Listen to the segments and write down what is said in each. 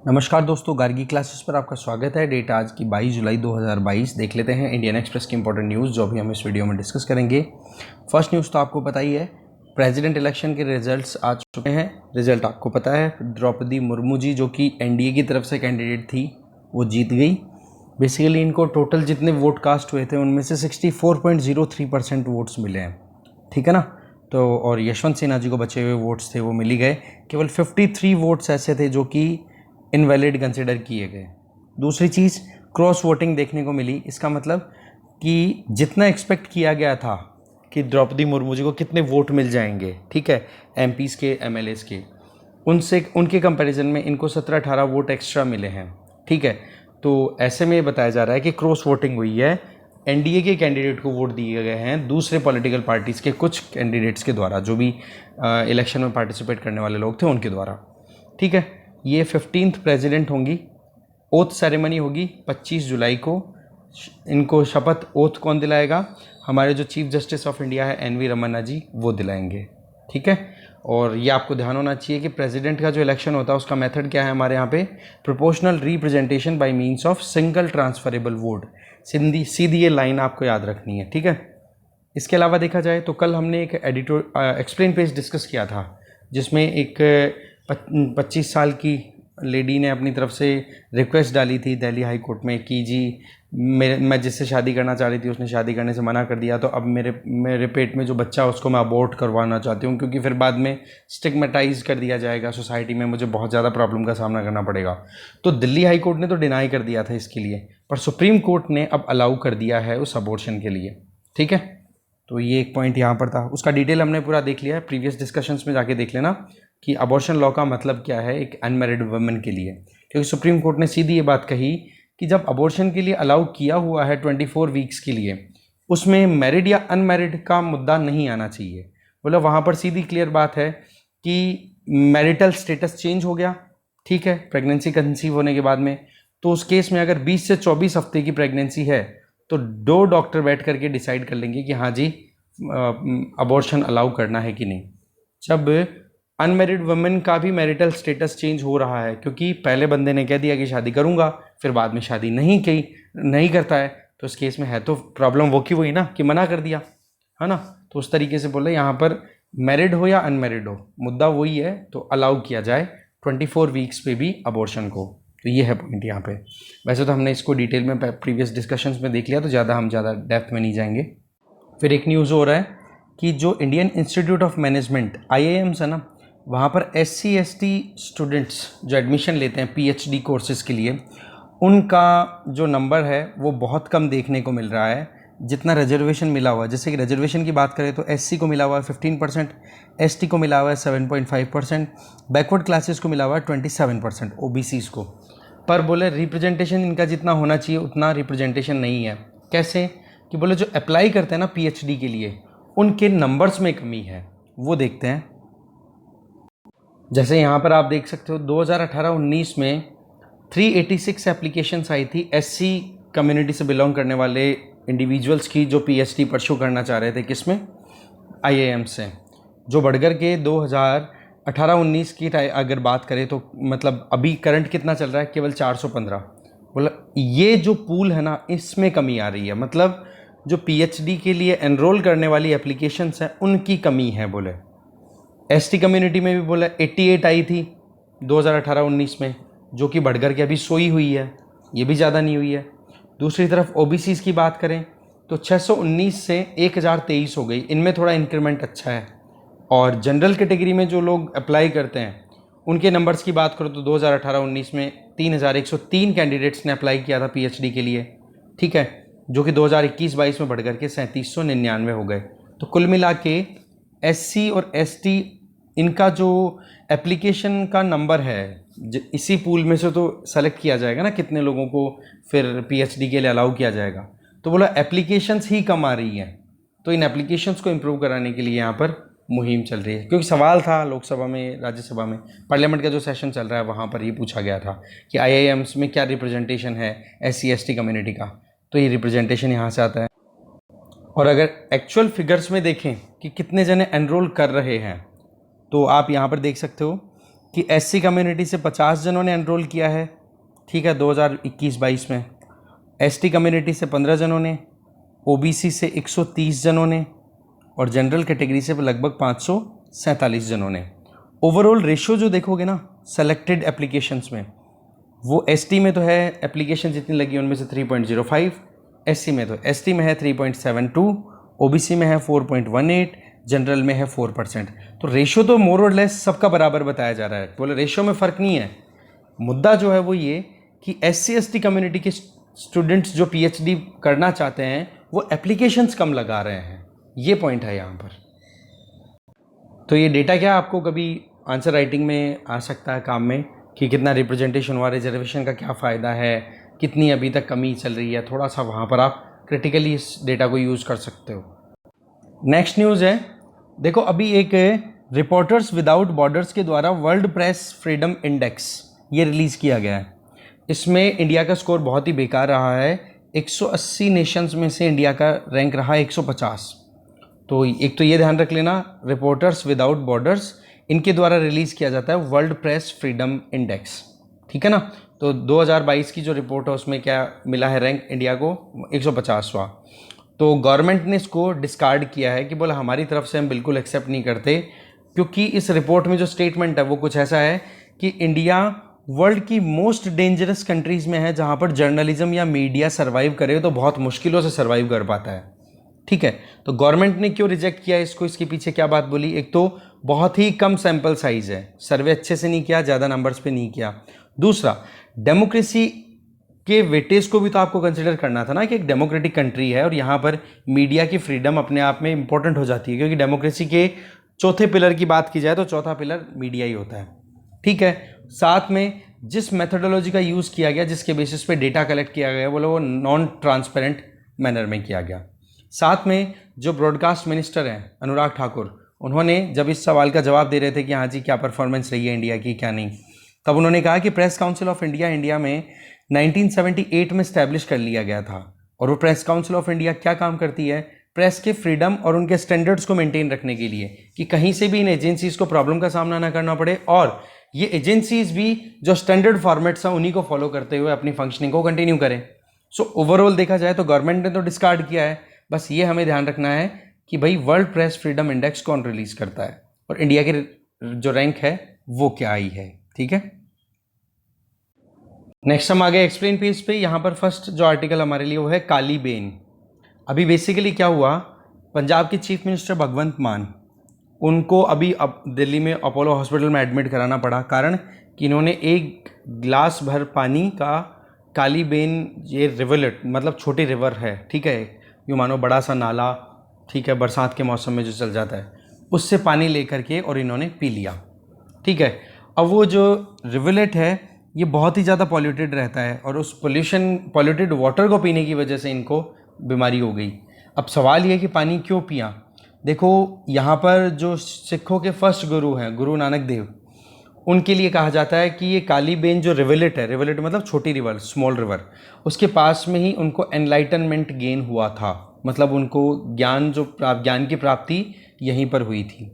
नमस्कार दोस्तों, गार्गी क्लासेस पर आपका स्वागत है। डेट आज की 22 जुलाई 2022। देख लेते हैं इंडियन एक्सप्रेस की इंपॉर्टेंट न्यूज़ जो अभी हम इस वीडियो में डिस्कस करेंगे। फर्स्ट न्यूज़ तो आपको पता ही है, प्रेसिडेंट इलेक्शन के रिजल्ट्स आ चुके हैं। रिजल्ट आपको पता है, द्रौपदी मुर्मू जी जो कि एनडीए की तरफ से कैंडिडेट थी वो जीत गई। बेसिकली इनको टोटल जितने वोट कास्ट हुए थे उनमें से 64.03% वोट्स मिले हैं, ठीक है ना। तो और यशवंत सिन्हा जी को बचे हुए वोट्स थे वो मिल ही गए। केवल 53 वोट्स ऐसे थे जो कि इनवैलिड कंसिडर किए गए। दूसरी चीज़, क्रॉस वोटिंग देखने को मिली। इसका मतलब कि जितना एक्सपेक्ट किया गया था कि द्रौपदी मुर्मू जी को कितने वोट मिल जाएंगे, ठीक है, एमपीज़ के, एमएलएज़ के, उनसे उनके कंपैरिजन में इनको 17-18 वोट एक्स्ट्रा मिले हैं, ठीक है। तो ऐसे में बताया जा रहा है कि क्रॉस वोटिंग हुई है। एनडीए के कैंडिडेट को वोट दिए गए हैं दूसरे पॉलिटिकल पार्टीज़ के कुछ कैंडिडेट्स के द्वारा, जो भी इलेक्शन में पार्टिसिपेट करने वाले लोग थे उनके द्वारा, ठीक है। ये 15th प्रेसिडेंट होंगी। ओथ सेरेमनी होगी 25 जुलाई को। इनको शपथ ओथ कौन दिलाएगा? हमारे जो चीफ जस्टिस ऑफ इंडिया है एनवी रमन्ना जी, वो दिलाएंगे, ठीक है। और ये आपको ध्यान होना चाहिए कि प्रेसिडेंट का जो इलेक्शन होता है उसका मेथड क्या है हमारे यहाँ पे? Proportional representation by means of single transferable vote. सीधी ये लाइन आपको याद रखनी है, ठीक है। इसके अलावा देखा जाए तो कल हमने एक एक्सप्लेन पेज डिस्कस किया था जिसमें एक 25 साल की लेडी ने अपनी तरफ से रिक्वेस्ट डाली थी दिल्ली हाई कोर्ट में कि जी मैं जिससे शादी करना चाह रही थी उसने शादी करने से मना कर दिया, तो अब मेरे पेट में जो बच्चा है उसको मैं अबॉर्ट करवाना चाहती हूँ क्योंकि फिर बाद में स्टिग्मेटाइज कर दिया जाएगा सोसाइटी में, मुझे बहुत ज़्यादा प्रॉब्लम का सामना करना पड़ेगा। तो दिल्ली हाई कोर्ट ने तो डिनाई कर दिया था इसके लिए, पर सुप्रीम कोर्ट ने अब अलाउ कर दिया है उस अबॉर्शन के लिए, ठीक है। तो ये एक पॉइंट यहाँ पर था, उसका डिटेल हमने पूरा देख लिया है, प्रीवियस डिस्कशंस में जाके देख लेना कि अबॉर्शन लॉ का मतलब क्या है एक अनमैरिड वुमेन के लिए। क्योंकि सुप्रीम कोर्ट ने सीधी ये बात कही कि जब अबॉर्शन के लिए अलाउ किया हुआ है 24 वीक्स के लिए, उसमें मैरिड या अनमैरिड का मुद्दा नहीं आना चाहिए। मतलब वहाँ पर सीधी क्लियर बात है कि मैरिटल स्टेटस चेंज हो गया, ठीक है, प्रेगनेंसी कंसीव होने के बाद में, तो उस केस में अगर 20 से 24 हफ्ते की प्रेगनेंसी है तो 2 डॉक्टर बैठ करके डिसाइड कर लेंगे कि हाँ जी अबॉर्शन अलाउ करना है कि नहीं। जब अनमैरिड वुमेन का भी मैरिटल स्टेटस चेंज हो रहा है, क्योंकि पहले बंदे ने कह दिया कि शादी करूंगा, फिर बाद में शादी नहीं करता है, तो इस केस में है तो प्रॉब्लम वो की वही ना कि मना कर दिया, है ना। तो उस तरीके से बोले यहाँ पर मैरिड हो या अनमैरिड हो मुद्दा वही है, तो अलाउ किया जाए 24 वीक्स पे भी अबॉर्शन को। तो ये है पॉइंट यहाँ पे। वैसे तो हमने इसको डिटेल में प्रीवियस डिस्कशंस में देख लिया, तो हम ज़्यादा डेप्थ में नहीं जाएंगे। फिर एक न्यूज़ हो रहा है कि जो Indian institute of management IIMs है ना, वहाँ पर SC/ST स्टूडेंट्स जो एडमिशन लेते हैं PhD कोर्सेज़ के लिए, उनका जो नंबर है वो बहुत कम देखने को मिल रहा है जितना रिजर्वेशन मिला हुआ है। जैसे कि रिजर्वेशन की बात करें तो SC को मिला हुआ है 15%, ST को मिला हुआ है 7.5%, बैकवर्ड क्लासेस को मिला हुआ है 27%, OBCs को। पर बोले रिप्रेजेंटेशन इनका जितना होना चाहिए उतना रिप्रेजेंटेशन नहीं है। कैसे? कि बोले जो अप्लाई करते हैं ना PhD के लिए उनके नंबर्स में कमी है, वो देखते हैं। जैसे यहाँ पर आप देख सकते हो 2018-19 में 386 एप्लीकेशंस आई थी SC कम्युनिटी से बिलोंग करने वाले इंडिविजुअल्स की, जो PhD परस्यू करना चाह रहे थे किसमें? IIM से, जो बढ़कर के 2018-19 की अगर बात करें तो मतलब अभी करंट कितना चल रहा है? केवल 415। बोला ये जो पूल है ना इसमें कमी आ रही है, मतलब जो PhD के लिए एनरोल करने वाली एप्लीकेशंस हैं उनकी कमी है। बोले ST कम्युनिटी में भी बोला 88 आई थी 2018-19 में, जो कि बढ़कर के अभी सोई हुई है, ये भी ज़्यादा नहीं हुई है। दूसरी तरफ OBCs की बात करें तो 619 से 1023 हो गई, इनमें थोड़ा इंक्रीमेंट अच्छा है। और जनरल कैटेगरी में जो लोग अप्लाई करते हैं उनके नंबर्स की बात करो तो 2018-19 में 3103 कैंडिडेट्स ने अप्लाई किया था PhD के लिए, ठीक है, जो कि 2021-22 में बढ़कर के 3799 हो गए। तो कुल मिला के SC और ST इनका जो एप्लीकेशन का नंबर है इसी पूल में से तो सेलेक्ट किया जाएगा ना कितने लोगों को फिर PhD के लिए अलाउ किया जाएगा। तो बोला एप्लीकेशंस ही कम आ रही हैं, तो इन एप्लीकेशंस को इम्प्रूव कराने के लिए यहाँ पर मुहिम चल रही है। क्योंकि सवाल था लोकसभा में, राज्यसभा में, पार्लियामेंट का जो सेशन चल रहा है वहाँ पर ये पूछा गया था कि IIMs में क्या रिप्रेजेंटेशन है SC/ST कम्युनिटी का, तो ये रिप्रेजेंटेशन यहाँ से आता है। और अगर एक्चुअल फिगर्स में देखें कि कितने जने एनरोल कर रहे हैं तो आप यहाँ पर देख सकते हो कि एससी कम्युनिटी से 50 जनों ने एनरोल किया है, ठीक है, 2021-22 में। एसटी कम्युनिटी से 15 जनों ने, ओबीसी से 130 जनों ने और जनरल कैटेगरी से लगभग 547 जनों ने। ओवरऑल रेशियो जो देखोगे ना सेलेक्टेड एप्लीकेशंस में, वो एसटी में तो है एप्लीकेशन जितनी लगी उनमें से 3.05, एससी में तो एसटी में है 3.72, ओबीसी में है 4.18, जनरल में है 4%। तो रेशियो तो मोर और लेस सबका बराबर बताया जा रहा है, बोले रेशियो में फ़र्क नहीं है। मुद्दा जो है वो ये कि एससी एसटी कम्युनिटी के स्टूडेंट्स जो पीएचडी करना चाहते हैं वो एप्लीकेशंस कम लगा रहे हैं, ये पॉइंट है यहाँ पर। तो ये डेटा क्या आपको कभी आंसर राइटिंग में आ सकता है काम में, कि कितना रिप्रेजेंटेशन हुआ, रिजर्वेशन का क्या फ़ायदा है, कितनी अभी तक कमी चल रही है, थोड़ा सा वहाँ पर आप क्रिटिकली इस डेटा को यूज़ कर सकते हो। नेक्स्ट न्यूज़ है, देखो अभी एक रिपोर्टर्स विदाउट बॉर्डर्स के द्वारा वर्ल्ड प्रेस फ्रीडम इंडेक्स ये रिलीज़ किया गया है। इसमें इंडिया का स्कोर बहुत ही बेकार रहा है, 180 नेशंस में से इंडिया का रैंक रहा 150। तो एक तो ये ध्यान रख लेना, रिपोर्टर्स विदाउट बॉर्डर्स इनके द्वारा रिलीज़ किया जाता है वर्ल्ड प्रेस फ्रीडम इंडेक्स, ठीक है ना। तो 2022 की जो रिपोर्ट है उसमें क्या मिला है रैंक इंडिया को 150वां। तो गवर्नमेंट ने इसको डिस्कार्ड किया है कि बोला हमारी तरफ से हम बिल्कुल एक्सेप्ट नहीं करते, क्योंकि इस रिपोर्ट में जो स्टेटमेंट है वो कुछ ऐसा है कि इंडिया वर्ल्ड की मोस्ट डेंजरस कंट्रीज़ में है जहाँ पर जर्नलिज्म या मीडिया सर्वाइव करे तो बहुत मुश्किलों से सर्वाइव कर पाता है, ठीक है। तो गवर्नमेंट ने क्यों रिजेक्ट किया इसको, इसके पीछे क्या बात बोली, एक तो बहुत ही कम सैंपल साइज़ है, सर्वे अच्छे से नहीं किया, ज़्यादा नंबर्स पे नहीं किया। दूसरा, डेमोक्रेसी के वेटेज को भी तो आपको कंसिडर करना था ना कि एक डेमोक्रेटिक कंट्री है और यहाँ पर मीडिया की फ्रीडम अपने आप में इंपॉर्टेंट हो जाती है, क्योंकि डेमोक्रेसी के चौथे पिलर की बात की जाए तो चौथा पिलर मीडिया ही होता है, ठीक है। साथ में जिस मेथोडोलॉजी का यूज़ किया गया, जिसके बेसिस पे डेटा कलेक्ट किया गया, बोलो वो नॉन ट्रांसपेरेंट मैनर में किया गया। साथ में जो ब्रॉडकास्ट मिनिस्टर हैं अनुराग ठाकुर, उन्होंने जब इस सवाल का जवाब दे रहे थे कि हाँ जी क्या परफॉर्मेंस रही है इंडिया की क्या नहीं, तब उन्होंने कहा कि प्रेस काउंसिल ऑफ इंडिया में 1978 में स्टैब्लिश कर लिया गया था। और वो प्रेस काउंसिल ऑफ इंडिया क्या काम करती है, प्रेस के फ्रीडम और उनके स्टैंडर्ड्स को मेंटेन रखने के लिए, कि कहीं से भी इन एजेंसीज़ को प्रॉब्लम का सामना ना करना पड़े और ये एजेंसीज़ भी जो स्टैंडर्ड फॉर्मेट्स हैं उन्हीं को फॉलो करते हुए अपनी फंक्शनिंग को कंटिन्यू करें। सो ओवरऑल देखा जाए तो गवर्नमेंट ने तो डिस्कार्ड किया है, बस ये हमें ध्यान रखना है कि भाई वर्ल्ड प्रेस फ्रीडम इंडेक्स कौन रिलीज़ करता है और इंडिया की जो रैंक है वो क्या आई है, ठीक है। नेक्स्ट हम आगे एक्सप्लेन पेज पे, यहाँ पर फर्स्ट जो आर्टिकल हमारे लिए वो है काली बेन। अभी बेसिकली क्या हुआ, पंजाब के चीफ मिनिस्टर भगवंत मान, उनको अभी अब दिल्ली में अपोलो हॉस्पिटल में एडमिट कराना पड़ा, कारण कि इन्होंने एक गिलास भर पानी का काली बेन, ये रिवरलेट मतलब छोटी रिवर है, ठीक है, यूँ मानो बड़ा सा नाला, ठीक है, बरसात के मौसम में जो चल जाता है, उससे पानी लेकर के और इन्होंने पी लिया, ठीक है। अब वो जो रिवरलेट है ये बहुत ही ज़्यादा पॉल्यूटेड रहता है और उस पॉल्यूटेड वाटर को पीने की वजह से इनको बीमारी हो गई। अब सवाल ये है कि पानी क्यों पिया। देखो यहाँ पर जो सिखों के फर्स्ट गुरु हैं गुरु नानक देव, उनके लिए कहा जाता है कि ये काली बेन जो रिवरलेट है, रिवरलेट मतलब छोटी रिवर, स्मॉल रिवर, उसके पास में ही उनको एनलाइटनमेंट गेन हुआ था, मतलब उनको ज्ञान की प्राप्ति यहीं पर हुई थी।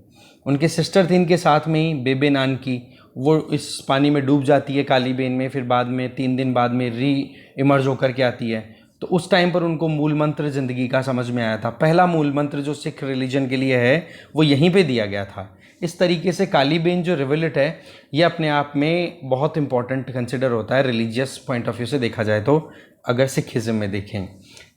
उनके सिस्टर थी इनके साथ में ही बेबे नान की, वो इस पानी में डूब जाती है काली बेन में, फिर बाद में 3 दिन बाद में री इमर्ज होकर के आती है। तो उस टाइम पर उनको मूल मंत्र ज़िंदगी का समझ में आया था। पहला मूल मंत्र जो सिख रिलीजन के लिए है वो यहीं पे दिया गया था। इस तरीके से काली बेन जो रिवरलेट है ये अपने आप में बहुत इंपॉर्टेंट कंसिडर होता है रिलीजियस पॉइंट ऑफ व्यू से देखा जाए तो, अगर सिखिज़म में देखें।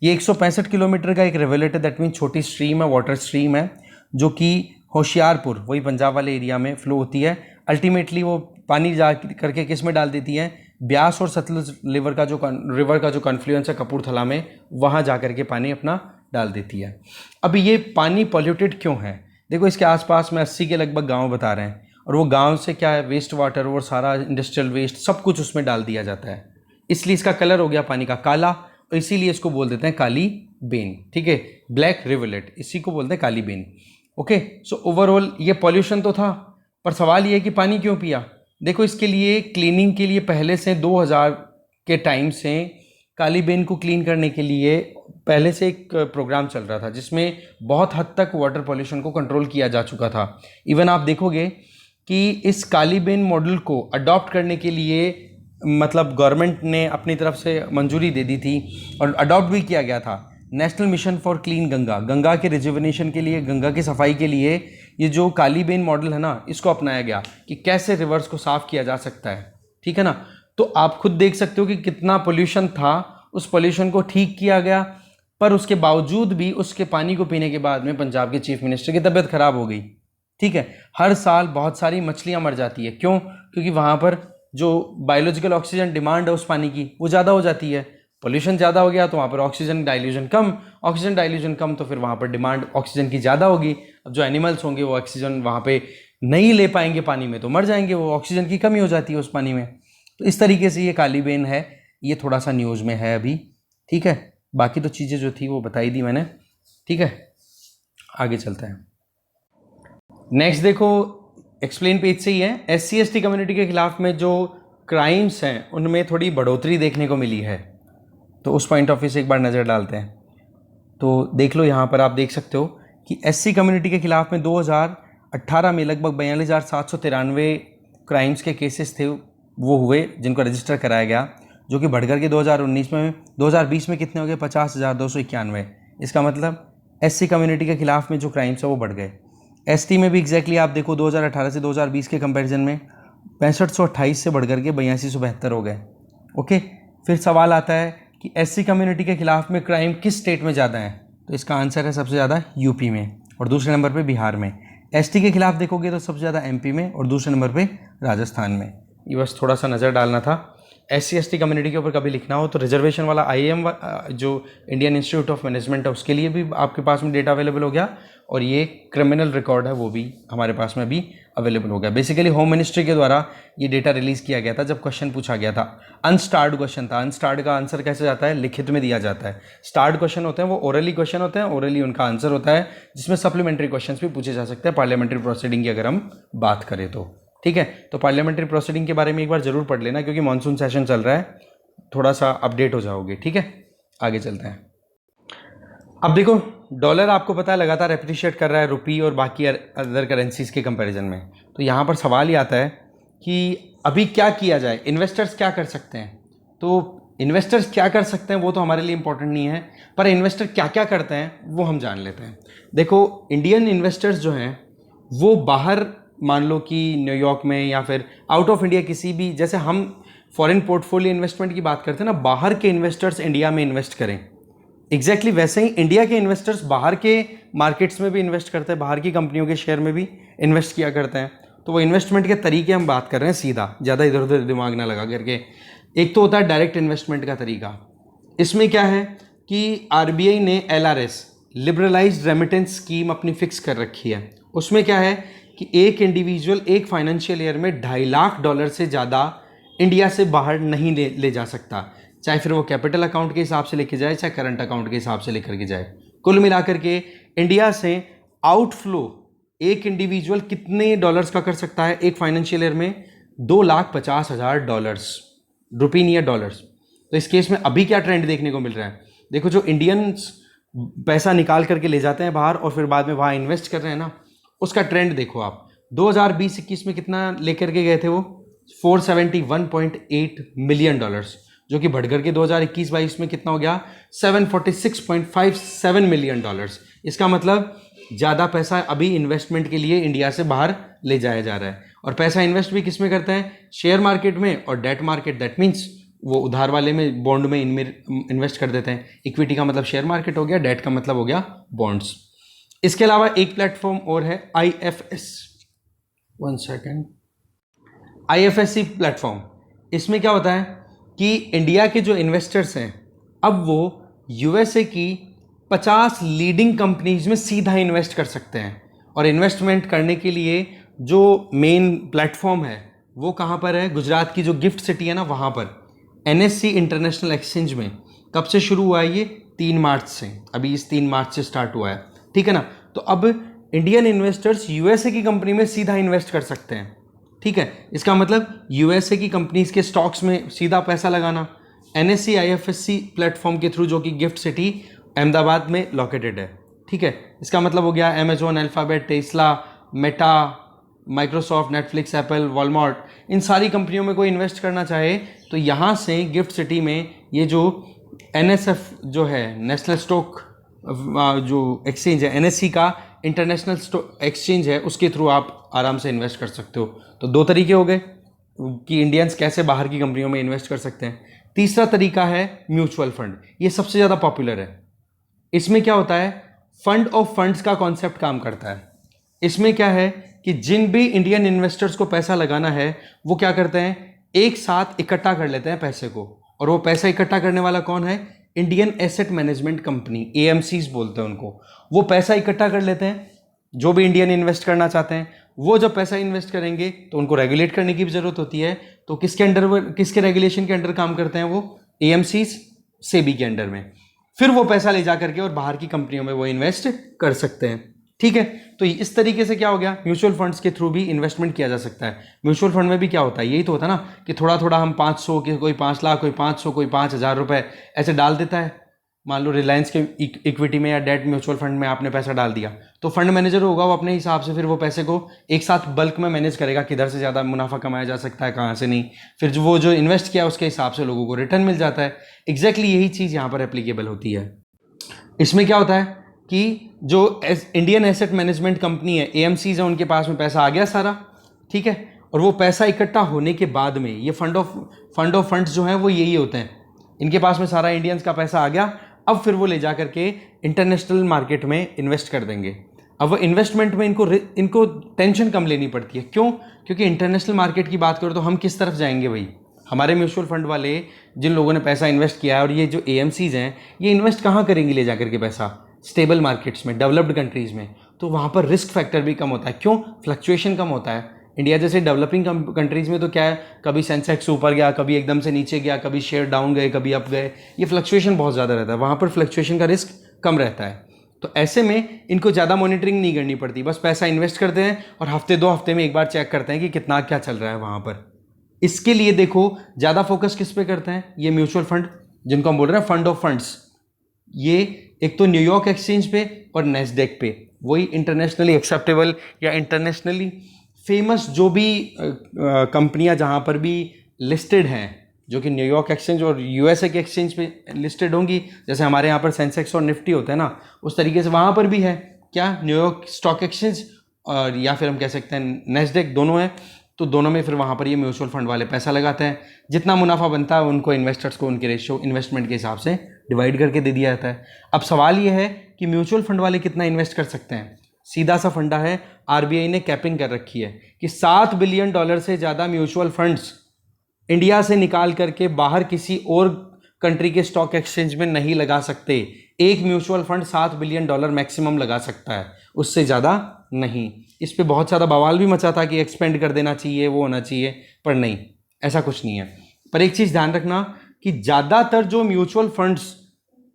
ये 165 किलोमीटर का एक रिवरलेट है, दैट मीन छोटी स्ट्रीम है, वाटर स्ट्रीम है, जो कि होशियारपुर वही पंजाब वाले एरिया में फ्लो होती है। अल्टीमेटली वो पानी जा करके किस में डाल देती है, ब्यास और सतलुज रिवर का जो कॉन्फ्लुएंस है कपूरथला में, वहाँ जा कर के पानी अपना डाल देती है। अब ये पानी पॉल्यूटेड क्यों है, देखो इसके आसपास में 80 के लगभग गांव बता रहे हैं, और वो गांव से क्या है वेस्ट वाटर और सारा इंडस्ट्रियल वेस्ट सब कुछ उसमें डाल दिया जाता है, इसलिए इसका कलर हो गया पानी का काला, और इसीलिए इसको बोल देते हैं काली बेन, ठीक है, ब्लैक रिवरलेट, इसी को बोलते हैं काली बेन। ओके, सो ओवरऑल ये पॉल्यूशन तो था, पर सवाल ये है कि पानी क्यों पिया। देखो इसके लिए क्लीनिंग के लिए पहले से 2000 के टाइम से काली बेन को क्लीन करने के लिए पहले से एक प्रोग्राम चल रहा था, जिसमें बहुत हद तक वाटर पॉल्यूशन को कंट्रोल किया जा चुका था। इवन आप देखोगे कि इस कालीबेन मॉडल को अडॉप्ट करने के लिए मतलब गवर्नमेंट ने अपनी तरफ से मंजूरी दे दी थी और अडॉप्ट भी किया गया था। National mission for clean Ganga, Ganga के रिजुविनेशन के लिए, गंगा की सफाई के लिए ये जो कालीबेन मॉडल है ना, इसको अपनाया गया कि कैसे रिवर्स को साफ किया जा सकता है। ठीक है ना। तो आप खुद देख सकते हो कि कितना पोल्यूशन था, उस पोल्यूशन को ठीक किया गया, पर उसके बावजूद भी उसके पानी को पीने के बाद में पंजाब के चीफ मिनिस्टर की तबीयत खराब हो गई। ठीक है। हर साल बहुत सारी मछलियां मर जाती है। क्यों? क्योंकि वहां पर जो बायोलॉजिकल ऑक्सीजन डिमांड है उस पानी की, वो ज़्यादा हो जाती है। पोल्यूशन ज़्यादा हो गया तो वहाँ पर ऑक्सीजन डाइल्यूजन कम, तो फिर वहाँ पर डिमांड ऑक्सीजन की ज़्यादा होगी। अब जो एनिमल्स होंगे वो ऑक्सीजन वहाँ पे नहीं ले पाएंगे, पानी में तो मर जाएंगे, वो ऑक्सीजन की कमी हो जाती है उस पानी में। तो इस तरीके से ये कालीबेन है, ये थोड़ा सा न्यूज़ में है अभी। ठीक है। बाकी तो चीज़ें जो थी वो बताई दी मैंने। ठीक है, आगे चलते हैं। नेक्स्ट देखो, एक्सप्लेन पेज से ही है। SC/ST कम्युनिटी के खिलाफ में जो क्राइम्स हैं उनमें थोड़ी बढ़ोतरी देखने को मिली है, तो उस पॉइंट ऑफ व्यू से एक बार नज़र डालते हैं। तो देख लो, यहाँ पर आप देख सकते हो कि SC कम्युनिटी के खिलाफ में 2018 में लगभग 42,793 क्राइम्स के केसेस थे वो हुए, जिनको रजिस्टर कराया गया, जो कि बढ़कर के 2020 में कितने हो गए? 50,291। इसका मतलब SC कम्युनिटी के खिलाफ में जो क्राइम्स है वो बढ़ गए। ST में भी एग्जैक्टली आप देखो 2018 से 2020 के कंपैरिजन में 6528 से बढ़कर के 8272 हो गए। ओके। फिर सवाल आता है कि SC कम्युनिटी के खिलाफ में क्राइम किस स्टेट में ज़्यादा है? तो इसका आंसर है सबसे ज़्यादा यूपी में और दूसरे नंबर पे बिहार में। ST के खिलाफ देखोगे तो सबसे ज़्यादा MP में और दूसरे नंबर पे राजस्थान में। ये बस थोड़ा सा नज़र डालना था। SC/ST कम्युनिटी के ऊपर कभी लिखना हो तो रिजर्वेशन वाला IIM जो इंडियन इंस्टीट्यूट ऑफ मैनेजमेंट है उसके लिए भी आपके पास में डेटा अवेलेबल हो गया, और ये क्रिमिनल रिकॉर्ड है वो भी हमारे पास में भी अवेलेबल हो गया। बेसिकली होम मिनिस्ट्री के द्वारा ये डेटा रिलीज़ किया गया था जब क्वेश्चन पूछा गया था। अनस्टार्ड क्वेश्चन था। अनस्टार्ड का आंसर कैसे जाता है? लिखित में दिया जाता है। स्टार्ड क्वेश्चन होते हैं वो ओरली क्वेश्चन होते हैं, ओरली उनका आंसर होता है, जिसमें सप्लीमेंट्री क्वेश्चन भी पूछे जा सकते हैं पार्लियामेंट्री प्रोसीडिंग की अगर हम बात करें तो। ठीक है। तो पार्लियामेंट्री प्रोसीडिंग के बारे में एक बार जरूर पढ़ लेना, क्योंकि मानसून सेशन चल रहा है, थोड़ा सा अपडेट हो जाओगे। ठीक है, आगे चलते हैं। अब देखो, डॉलर आपको पता है लगातार एप्रिशिएट कर रहा है रुपी और बाकी अदर करेंसीज के कंपैरिजन में। तो यहाँ पर सवाल ये आता है कि अभी क्या किया जाए, इन्वेस्टर्स क्या कर सकते हैं? तो इन्वेस्टर्स क्या कर सकते हैं वो तो हमारे लिए इंपॉर्टेंट नहीं है, पर इन्वेस्टर क्या क्या करते हैं वो हम जान लेते हैं। देखो, इंडियन इन्वेस्टर्स जो हैं वो बाहर, मान लो कि न्यूयॉर्क में या फिर आउट ऑफ इंडिया किसी भी, जैसे हम फॉरेन पोर्टफोलियो इन्वेस्टमेंट की बात करते हैं ना, बाहर के इन्वेस्टर्स इंडिया में इन्वेस्ट करें, एग्जैक्टली वैसे ही इंडिया के इन्वेस्टर्स बाहर के मार्केट्स में भी इन्वेस्ट करते हैं, बाहर की कंपनियों के शेयर में भी इन्वेस्ट किया करते हैं। तो वो इन्वेस्टमेंट के तरीके हम बात कर रहे हैं सीधा, ज़्यादा इधर उधर दिमाग ना लगा करके। एक तो होता है डायरेक्ट इन्वेस्टमेंट का तरीका। इसमें क्या है कि RBI ने LRS लिबरलाइज्ड रेमिटेंस स्कीम अपनी फिक्स कर रखी है। उसमें क्या है कि एक इंडिविजुअल एक फाइनेंशियल ईयर में $2.5 लाख से ज़्यादा इंडिया से बाहर नहीं ले जा सकता, चाहे फिर वो कैपिटल अकाउंट के हिसाब से लेके जाए, चाहे करंट अकाउंट के हिसाब से लेकर के जाए। कुल मिलाकर के इंडिया से आउटफ्लो एक इंडिविजुअल कितने डॉलर्स का कर सकता है एक फाइनेंशियल ईयर में? $2,50,000, रुपी नहीं है, डॉलर्स। तो इस केस में अभी क्या ट्रेंड देखने को मिल रहा है? देखो, जो इंडियंस पैसा निकाल करके ले जाते हैं बाहर और फिर बाद में वहाँ इन्वेस्ट कर रहे हैं ना, उसका ट्रेंड देखो आप। 2020-21 में कितना लेकर के गए थे वो? $471.8 मिलियन, जो कि बढ़कर के 2021-22 में कितना हो गया? $746.57 मिलियन। इसका मतलब ज़्यादा पैसा अभी इन्वेस्टमेंट के लिए इंडिया से बाहर ले जाया जा रहा है। और पैसा इन्वेस्ट भी किस में करते हैं? शेयर मार्केट में और डेट मार्केट। दैट मीन्स वो उधार वाले में, बॉन्ड में इन्वेस्ट कर देते हैं। इक्विटी का मतलब शेयर मार्केट हो गया, डेट का मतलब हो गया बॉन्ड्स। इसके अलावा एक प्लेटफॉर्म और है IFS, 1 सेकेंड, IFSC प्लेटफॉर्म। इसमें क्या होता है कि इंडिया के जो इन्वेस्टर्स हैं अब वो USA की 50 लीडिंग कंपनीज में सीधा इन्वेस्ट कर सकते हैं। और इन्वेस्टमेंट करने के लिए जो मेन प्लेटफॉर्म है वो कहाँ पर है? गुजरात की जो गिफ्ट सिटी है ना, वहाँ पर NSE इंटरनेशनल एक्सचेंज में। कब से शुरू हुआ है ये? 3 मार्च से। अभी इस 3 मार्च से स्टार्ट हुआ है। ठीक है ना। तो अब इंडियन इन्वेस्टर्स USA की कंपनी में सीधा इन्वेस्ट कर सकते हैं। ठीक है। इसका मतलब USA की कंपनीज के स्टॉक्स में सीधा पैसा लगाना। NSE IFSC प्लेटफॉर्म के थ्रू, जो कि गिफ्ट सिटी अहमदाबाद में लोकेटेड है। ठीक है। इसका मतलब हो गया Amazon, Alphabet, Tesla, Meta, Microsoft, Netflix, Apple, Walmart, इन सारी कंपनियों में कोई इन्वेस्ट करना चाहे तो यहाँ से गिफ्ट सिटी में ये जो NSF जो है, नेशनल स्टॉक जो एक्सचेंज है, NSE का इंटरनेशनल स्टॉक एक्सचेंज है, उसके थ्रू आप आराम से इन्वेस्ट कर सकते हो। तो दो तरीके हो गए कि इंडियंस कैसे बाहर की कंपनियों में इन्वेस्ट कर सकते हैं। तीसरा तरीका है म्यूचुअल फंड। ये सबसे ज़्यादा पॉपुलर है। इसमें क्या होता है, फंड ऑफ फंड्स का कॉन्सेप्ट काम करता है। इसमें क्या है कि जिन भी इंडियन इन्वेस्टर्स को पैसा लगाना है वो क्या करते हैं, एक साथ इकट्ठा कर लेते हैं पैसे को। और वो पैसा इकट्ठा करने वाला कौन है, Indian asset management company, AMCs बोलते हैं उनको। वो पैसा इकट्ठा कर लेते हैं, जो भी इंडियन इन्वेस्ट करना चाहते हैं वो जब पैसा इन्वेस्ट करेंगे तो उनको रेगुलेट करने की भी जरूरत होती है। तो किसके अंडर, किसके रेगुलेशन के अंडर काम करते हैं वो, AMCs, SEBI के अंडर में। फिर वो पैसा ले जा करके और बाहर की कंपनियों में वो इन्वेस्ट कर सकते हैं। ठीक है, तो इस तरीके से क्या हो गया, म्यूचुअल फंड्स के थ्रू भी इन्वेस्टमेंट किया जा सकता है। म्यूचुअल फंड में भी क्या होता है, यही तो होता है ना कि थोड़ा थोड़ा हम 500 के, कोई 5 लाख, कोई 500, कोई 5,000 रुपए ऐसे डाल देता है। मान लो रिलायंस के इक्विटी में या डेट म्यूचुअल फंड में आपने पैसा डाल दिया, तो फंड मैनेजर होगा वो अपने हिसाब से फिर वो पैसे को एक साथ बल्क में मैनेज करेगा, किधर से ज़्यादा मुनाफा कमाया जा सकता है, कहाँ से नहीं। फिर जो वो जो इन्वेस्ट किया उसके हिसाब से लोगों को रिटर्न मिल जाता है। एग्जैक्टली यही चीज़ यहाँ पर एप्लीकेबल होती है। इसमें क्या होता है कि जो इंडियन एसेट मैनेजमेंट कंपनी है, AMCs है, उनके पास में पैसा आ गया सारा, ठीक है, और वो पैसा इकट्ठा होने के बाद में ये फंड ऑफ फंड्स जो हैं वो यही होते हैं। इनके पास में सारा इंडियंस का पैसा आ गया, अब फिर वो ले जा करके इंटरनेशनल मार्केट में इन्वेस्ट कर देंगे। अब वो इन्वेस्टमेंट में इनको टेंशन कम लेनी पड़ती है। क्यों? क्योंकि इंटरनेशनल मार्केट की बात करो तो हम किस तरफ जाएंगे भाई, हमारे म्यूचुअल फंड वाले जिन लोगों ने पैसा इन्वेस्ट किया है और ये जो AMCs हैं ये इन्वेस्ट कहाँ करेंगे ले जाकर के पैसा, स्टेबल मार्केट्स में, डेवलप्ड कंट्रीज़ में। तो वहाँ पर रिस्क फैक्टर भी कम होता है। क्यों? फ्लक्चुएशन कम होता है। इंडिया जैसे डेवलपिंग कंट्रीज़ में तो क्या है, कभी सेंसेक्स ऊपर गया, कभी एकदम से नीचे गया, कभी शेयर डाउन गए, कभी अप गए, ये फ्लक्चुएशन बहुत ज़्यादा रहता है। वहाँ पर फ्लक्चुएशन का रिस्क कम रहता है। तो ऐसे में इनको ज़्यादा मॉनिटरिंग नहीं करनी पड़ती, बस पैसा इन्वेस्ट करते हैं और हफ्ते 2 हफ्ते में एक बार चेक करते हैं कि कितना क्या चल रहा है वहाँ पर। इसके लिए देखो ज़्यादा फोकस किस पे करते हैं, ये म्यूचुअल फंड जिनको हम बोल रहे हैं फंड ऑफ फंड्स, ये एक तो न्यूयॉर्क एक्सचेंज पे और नेस्डेक पे, वही इंटरनेशनली एक्सेप्टेबल या इंटरनेशनली फेमस जो भी कंपनियां जहां पर भी लिस्टेड हैं, जो कि न्यूयॉर्क एक्सचेंज और USA के एक्सचेंज पे लिस्टेड होंगी, जैसे हमारे यहाँ पर सेंसेक्स और निफ्टी होता है ना, उस तरीके से वहाँ पर भी है क्या, न्यूयॉर्क स्टॉक एक्सचेंज और या फिर हम कह सकते हैं नेस्डेक, दोनों हैं। तो दोनों में फिर वहाँ पर ये म्यूचुअल फंड वाले पैसा लगाते हैं, जितना मुनाफा बनता है उनको इन्वेस्टर्स को उनके रेशियो इन्वेस्टमेंट के हिसाब से डिवाइड करके दे दिया जाता है। अब सवाल ये है कि म्यूचुअल फंड वाले कितना इन्वेस्ट कर सकते हैं। सीधा सा फंडा है, RBI ने कैपिंग कर रखी है कि $7 बिलियन से ज़्यादा म्यूचुअल फंड्स इंडिया से निकाल करके बाहर किसी और कंट्री के स्टॉक एक्सचेंज में नहीं लगा सकते। एक म्यूचुअल फंड $7 बिलियन मैक्सिमम लगा सकता है, उससे ज़्यादा नहीं। इस पे बहुत ज़्यादा बवाल भी मचा था कि एक्सपेंड कर देना चाहिए, वो होना चाहिए, पर नहीं, ऐसा कुछ नहीं है। पर एक चीज़ ध्यान रखना कि ज़्यादातर जो म्यूचुअल फंड्स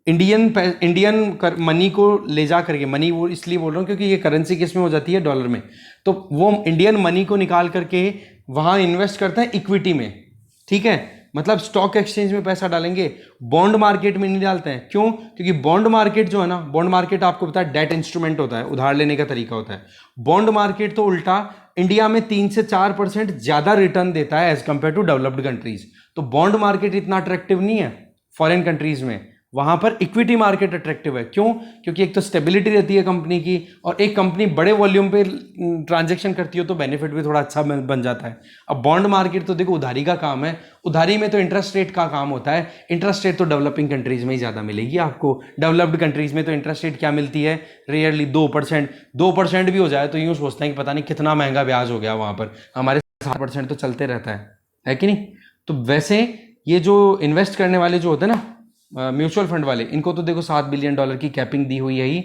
इंडियन मनी को ले जा करके, मनी वो इसलिए बोल रहा हूँ क्योंकि ये करेंसी किस में हो जाती है, डॉलर में, तो वो इंडियन मनी को निकाल करके वहाँ इन्वेस्ट करते हैं इक्विटी में। ठीक है, मतलब स्टॉक एक्सचेंज में पैसा डालेंगे, बॉन्ड मार्केट में नहीं डालते हैं। क्यों? क्योंकि बॉन्ड मार्केट जो है ना, बॉन्ड मार्केट आपको पता है डेट इंस्ट्रूमेंट होता है, उधार लेने का तरीका होता है। बॉन्ड मार्केट तो उल्टा इंडिया में 3 से 4% ज़्यादा रिटर्न देता है as compare to developed countries. तो बॉन्ड मार्केट इतना अट्रैक्टिव नहीं है फॉरेन कंट्रीज में, वहाँ पर इक्विटी मार्केट अट्रैक्टिव है। क्यों? क्योंकि एक तो स्टेबिलिटी रहती है कंपनी की, और एक कंपनी बड़े वॉल्यूम पे ट्रांजैक्शन करती हो तो बेनिफिट भी थोड़ा अच्छा बन जाता है। अब बॉन्ड मार्केट तो देखो उधारी का काम है, उधारी में तो इंटरेस्ट रेट का काम होता है। इंटरेस्ट रेट तो डेवलपिंग कंट्रीज में ही ज़्यादा मिलेगी आपको, डेवलप्ड कंट्रीज में तो इंटरेस्ट रेट क्या मिलती है, रेयरली 2%। 2% भी हो जाए तो यूँ सोचते हैं कि पता नहीं कितना महंगा ब्याज हो गया वहाँ पर, हमारे 7% तो चलते रहता है कि नहीं। तो वैसे ये जो इन्वेस्ट करने वाले जो होते हैं ना म्यूचुअल फंड वाले, इनको तो देखो $7 बिलियन की कैपिंग दी हुई है ही।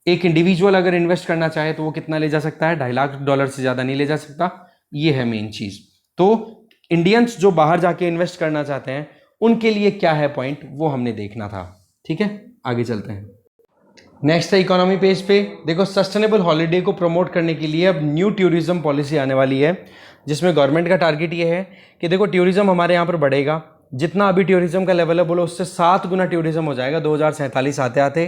एक इंडिविजुअल अगर इन्वेस्ट करना चाहे तो वो कितना ले जा सकता है, $2.5 लाख से ज़्यादा नहीं ले जा सकता। ये है मेन चीज़। तो इंडियंस जो बाहर जाके इन्वेस्ट करना चाहते हैं उनके लिए क्या है पॉइंट, वो हमने देखना था। ठीक है, आगे चलते हैं। नेक्स्ट है इकोनॉमी पेज पे, देखो सस्टेनेबल हॉलीडे को प्रमोट करने के लिए अब न्यू टूरिज्म पॉलिसी आने वाली है, जिसमें गवर्नमेंट का टारगेट ये है कि देखो टूरिज्म हमारे यहाँ पर बढ़ेगा। जितना अभी टूरिज्म का लेवल है बोलो उससे 7 गुना टूरिज्म हो जाएगा 2047 आते आते।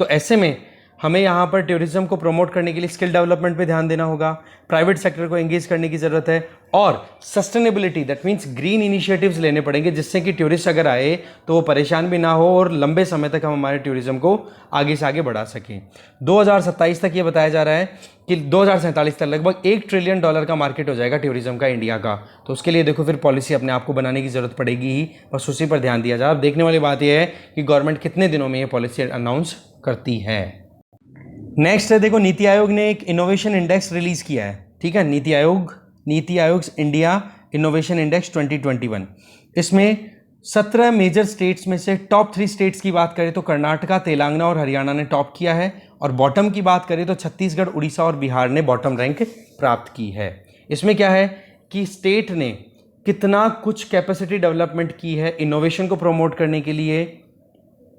तो ऐसे में हमें यहाँ पर टूरिज्म को प्रमोट करने के लिए स्किल डेवलपमेंट पे ध्यान देना होगा, प्राइवेट सेक्टर को एंगेज करने की ज़रूरत है, और sustainability that means green initiatives लेने पड़ेंगे, जिससे कि टूरिस्ट अगर आए तो वो परेशान भी ना हो और लंबे समय तक हम हमारे टूरिज्म को आगे से आगे बढ़ा सकें। 2027 तक ये बताया जा रहा है कि 2047 तक लगभग $1 ट्रिलियन का मार्केट हो जाएगा टूरिज्म का इंडिया का। तो उसके लिए देखो फिर पॉलिसी अपने आप को बनाने की ज़रूरत पड़ेगी ही, बस उसी पर ध्यान दिया जाए। अब देखने वाली बात यह है कि गवर्नमेंट कितने दिनों में ये पॉलिसी अनाउंस करती है। नेक्स्ट है, देखो नीति आयोग ने एक इनोवेशन इंडेक्स रिलीज किया है, ठीक है, NITI Aayog India innovation index 2021। इसमें 17 मेजर स्टेट्स में से टॉप 3 स्टेट्स की बात करें तो कर्नाटका, तेलंगाना और हरियाणा ने टॉप किया है, और बॉटम की बात करें तो छत्तीसगढ़, उड़ीसा और बिहार ने बॉटम रैंक प्राप्त की है। इसमें क्या है कि स्टेट ने कितना कुछ कैपेसिटी डेवलपमेंट की है इनोवेशन को प्रमोट करने के लिए,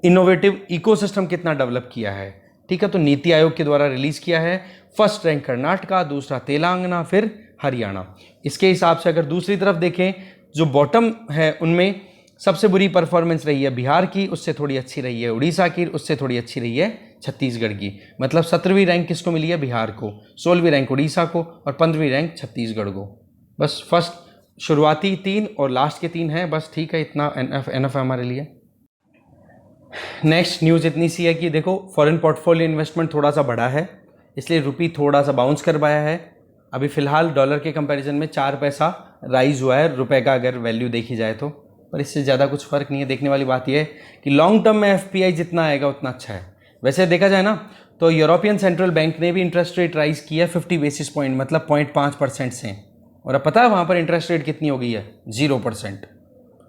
इनोवेटिव इकोसिस्टम कितना डेवलप किया है, ठीक है। तो नीति आयोग के द्वारा रिलीज किया है। फर्स्ट रैंक कर्नाटका, दूसरा तेलंगाना, फिर हरियाणा। इसके हिसाब से अगर दूसरी तरफ देखें, जो बॉटम है उनमें सबसे बुरी परफॉर्मेंस रही है बिहार की, उससे थोड़ी अच्छी रही है उड़ीसा की, उससे थोड़ी अच्छी रही है छत्तीसगढ़ की। मतलब 17वीं रैंक किसको मिली है? बिहार को, 16वीं रैंक उड़ीसा को और 15वीं रैंक छत्तीसगढ़ को। बस फर्स्ट शुरुआती 3 और लास्ट के 3 हैं, बस ठीक है, इतना एनफ है हमारे लिए। नेक्स्ट न्यूज़ इतनी सी है कि देखो फॉरेन पोर्टफोलियो इन्वेस्टमेंट थोड़ा सा बढ़ा है, इसलिए रुपी थोड़ा सा बाउंस कर पाया है। अभी फिलहाल डॉलर के कंपैरिजन में 4 पैसा राइज हुआ है रुपए का, अगर वैल्यू देखी जाए तो, पर इससे ज़्यादा कुछ फ़र्क नहीं है। देखने वाली बात यह है कि लॉन्ग टर्म में एफपीआई जितना आएगा उतना अच्छा है। वैसे देखा जाए ना तो यूरोपियन सेंट्रल बैंक ने भी इंटरेस्ट रेट राइज किया 50 बेसिस पॉइंट, मतलब 0.5% से, और अब पता है वहाँ पर इंटरेस्ट रेट कितनी हो गई है? 0%।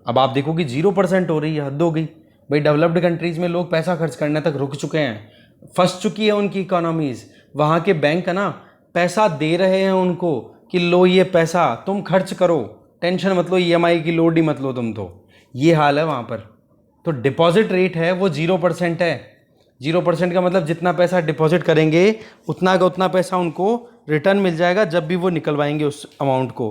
अब आप देखो कि 0% हो रही है, हद हो गई भाई। डेवलप्ड कंट्रीज़ में लोग पैसा खर्च करने तक रुक चुके हैं, फंस चुकी है उनकी इकोनॉमीज़। वहाँ के बैंक है ना पैसा दे रहे हैं उनको कि लो ये पैसा तुम खर्च करो, टेंशन मत लो, ईएमआई की लोड ही मत लो तुम। तो ये हाल है वहाँ पर। तो डिपॉजिट रेट है वो 0% है। 0% का मतलब जितना पैसा डिपॉजिट करेंगे उतना का उतना पैसा उनको रिटर्न मिल जाएगा जब भी वो निकलवाएंगे उस अमाउंट को।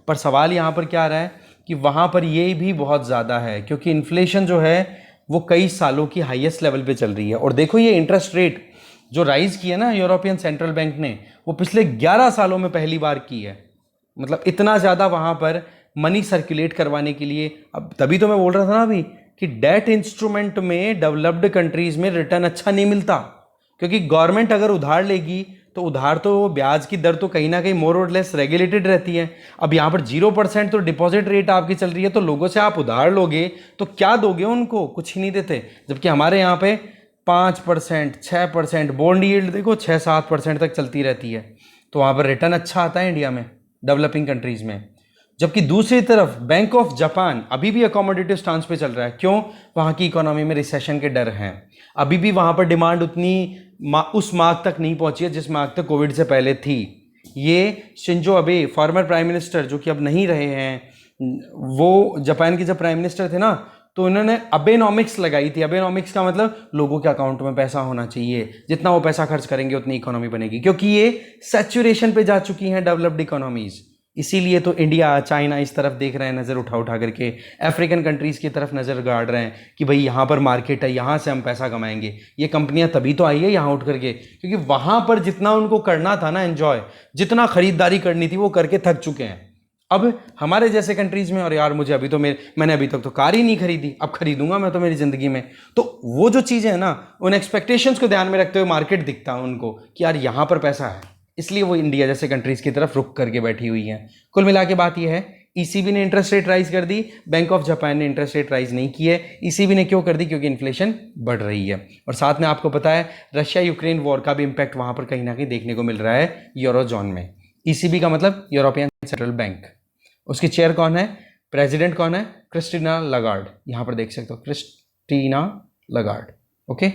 पर सवाल यहाँ पर क्या आ रहा है कि वहाँ पर ये भी बहुत ज़्यादा है, क्योंकि इन्फ्लेशन जो है वो कई सालों की हाईएस्ट लेवल पे चल रही है। और देखो ये इंटरेस्ट रेट जो राइज की है ना यूरोपियन सेंट्रल बैंक ने, वो पिछले 11 सालों में पहली बार की है। मतलब इतना ज़्यादा वहाँ पर मनी सर्कुलेट करवाने के लिए। अब तभी तो मैं बोल रहा था ना अभी कि डेट इंस्ट्रूमेंट में डेवलप्ड कंट्रीज़ में रिटर्न अच्छा नहीं मिलता, क्योंकि गवर्नमेंट अगर उधार लेगी तो उधार तो ब्याज की दर तो कहीं ना कहीं मोर और लेस रेगुलेटेड रहती है। अब यहाँ पर 0% तो डिपॉजिट रेट आपकी चल रही है, तो लोगों से आप उधार लोगे तो क्या दोगे उनको? कुछ ही नहीं देते। जबकि हमारे यहाँ पे 5%, 6%, बॉन्ड यील्ड देखो 6-7% तक चलती रहती है। तो वहाँ पर रिटर्न अच्छा आता है इंडिया में, डेवलपिंग कंट्रीज़ में। जबकि दूसरी तरफ बैंक ऑफ जापान अभी भी अकोमोडेटिव स्टांस पे चल रहा है। क्यों? वहाँ की इकोनॉमी में रिसेशन के डर हैं। अभी भी वहाँ पर डिमांड उतनी उस मार्क तक नहीं पहुँची है जिस मार्क तक कोविड से पहले थी। ये Shinzo Abe, former prime minister जो कि अब नहीं रहे हैं, वो जापान के जब प्राइम मिनिस्टर थे ना, तो उन्होंने अबेनॉमिक्स लगाई थी। अबेनॉमिक्स का मतलब लोगों के अकाउंट में पैसा होना चाहिए, जितना वो पैसा खर्च करेंगे उतनी इकोनॉमी बनेगी, क्योंकि ये सैचुरेशन पे जा चुकी हैं डेवलप्ड इकोनॉमीज। इसीलिए तो इंडिया, चाइना इस तरफ देख रहे हैं नज़र उठा उठा करके, अफ्रीकन कंट्रीज़ की तरफ नज़र गाड़ रहे हैं कि भाई यहाँ पर मार्केट है, यहाँ से हम पैसा कमाएंगे। ये कंपनियाँ तभी तो आई है यहाँ उठ करके, क्योंकि वहाँ पर जितना उनको करना था ना एंजॉय, जितना खरीदारी करनी थी वो करके थक चुके हैं। अब हमारे जैसे कंट्रीज़ में, और यार मुझे अभी तो मैंने अभी तक तो कार ही नहीं खरीदी, अब खरीदूंगा मैं तो मेरी ज़िंदगी में। तो वो जो चीज़ें हैं ना, उन एक्सपेक्टेशंस को ध्यान में रखते हुए मार्केट दिखता है उनको कि यार यहाँ पर पैसा है, इसलिए वो इंडिया जैसे कंट्रीज़ की तरफ रुक करके बैठी हुई हैं। कुल मिला के बात यह है, ईसीबी ने इंटरेस्ट रेट राइज कर दी, बैंक ऑफ जापान ने इंटरेस्ट रेट राइज नहीं की है। ईसीबी ने क्यों कर दी? क्योंकि इन्फ्लेशन बढ़ रही है। और साथ में आपको पता है रशिया यूक्रेन वॉर का भी इंपैक्ट वहाँ पर कहीं ना कहीं देखने को मिल रहा है यूरो जोन में। ईसीबी का मतलब यूरोपियन सेंट्रल बैंक। उसकी चेयर कौन है? प्रेसिडेंट कौन है? Christina Lagarde. यहाँ पर देख सकते हो, Christina Lagarde. Okay,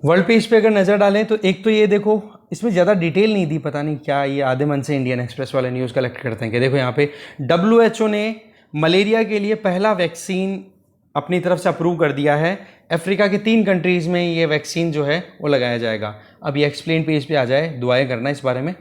world page पे अगर नज़र डालें तो एक तो ये देखो, इसमें ज़्यादा डिटेल नहीं दी, पता नहीं क्या ये आधे मन से इंडियन एक्सप्रेस वाले न्यूज़ कलेक्ट करते हैं कि देखो यहाँ पे WHO ने मलेरिया के लिए पहला वैक्सीन अपनी तरफ से अप्रूव कर दिया है। अफ्रीका के 3 कंट्रीज़ में ये वैक्सीन जो है वो लगाया जाएगा। अब ये एक्सप्लेन पेज पे आ जाए, दुआएं करना इस बारे में,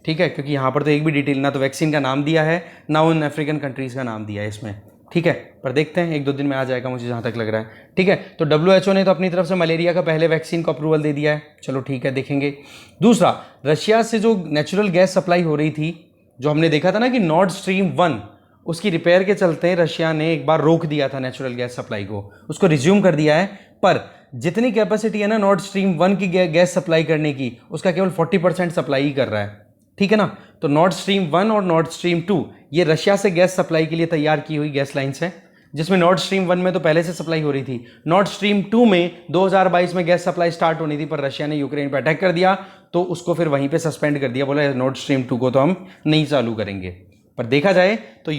ठीक है, क्योंकि यहाँ पर तो एक भी डिटेल ना तो वैक्सीन का नाम दिया है ना उन अफ्रीकन कंट्रीज़ का नाम दिया है इसमें, ठीक है, पर देखते हैं 1-2 दिन में आ जाएगा मुझे जहाँ तक लग रहा है। ठीक है, तो WHO ने तो अपनी तरफ से मलेरिया का पहले वैक्सीन को अप्रूवल दे दिया है, चलो ठीक है देखेंगे। दूसरा, रशिया से जो नेचुरल गैस सप्लाई हो रही थी, जो हमने देखा था ना कि नॉर्ड स्ट्रीम 1, उसकी रिपेयर के चलते रशिया ने एक बार रोक दिया था नेचुरल गैस सप्लाई को, उसको रिज्यूम कर दिया है। पर जितनी कैपेसिटी है ना नॉर्ड स्ट्रीम 1 की गैस सप्लाई करने की, उसका केवल 40% सप्लाई ही कर रहा है। ठीक है ना, तो नॉर्ड स्ट्रीम 1 और नॉर्ड स्ट्रीम 2 ये रशिया से गैस सप्लाई के लिए तैयार की हुई गैस लाइन्स हैं, जिसमें नॉर्ड स्ट्रीम 1 में तो पहले से सप्लाई हो रही थी। नॉर्ड स्ट्रीम 2 में 2022 में गैस सप्लाई स्टार्ट होनी थी, पर रशिया ने यूक्रेन पर अटैक कर दिया, तो उसको फिर वहीं पे सस्पेंड कर दिया, बोला नॉर्ड स्ट्रीम 2 को तो हम नहीं चालू करेंगे। पर देखा जाए तो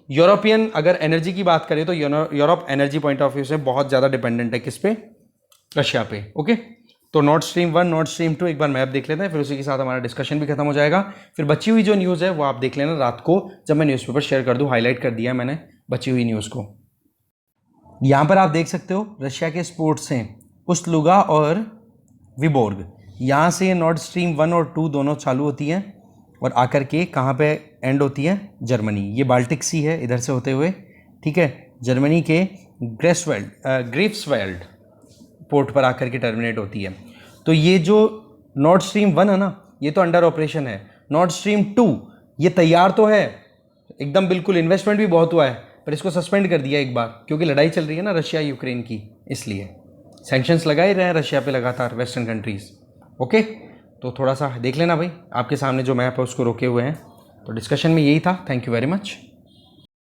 यूरोपियन अगर एनर्जी की बात करें तो Europe energy point of view से बहुत ज़्यादा डिपेंडेंट है किस पे, रशिया पे। ओके, तो नॉर्ड स्ट्रीम 1, नॉर्ड स्ट्रीम 2 एक बार मैप देख लेते हैं, फिर उसी के साथ हमारा डिस्कशन भी खत्म हो जाएगा। फिर बची हुई जो न्यूज़ है वो आप देख लेना रात को, जब मैं न्यूज़पेपर शेयर कर दूँ, हाईलाइट कर दिया है मैंने बची हुई न्यूज़ को। यहाँ पर आप देख सकते हो रशिया के स्पोर्ट्स हैं उस्लुगा और विबोर्ग, यहाँ से नॉर्ड स्ट्रीम 1 और 2 दोनों चालू होती हैं और आकर के कहाँ पे एंड होती है, जर्मनी। ये बाल्टिक सी है इधर से होते हुए, ठीक है, जर्मनी के ग्रीफ्सवेल्ड पोर्ट पर आकर के टर्मिनेट होती है। तो ये जो नॉर्ड स्ट्रीम 1 है ना, ये तो अंडर ऑपरेशन है। नॉर्ड स्ट्रीम 2 ये तैयार तो है एकदम बिल्कुल, इन्वेस्टमेंट भी बहुत हुआ है, पर इसको सस्पेंड कर दिया एक बार, क्योंकि लड़ाई चल रही है ना रशिया यूक्रेन की, इसलिए सैंक्शंस लगा ही रहे हैं रशिया पे लगातार वेस्टर्न कंट्रीज़। ओके, तो थोड़ा सा देख लेना भाई, आपके सामने जो मैप है उसको रोके हुए हैं। तो डिस्कशन में यही था, थैंक यू वेरी मच।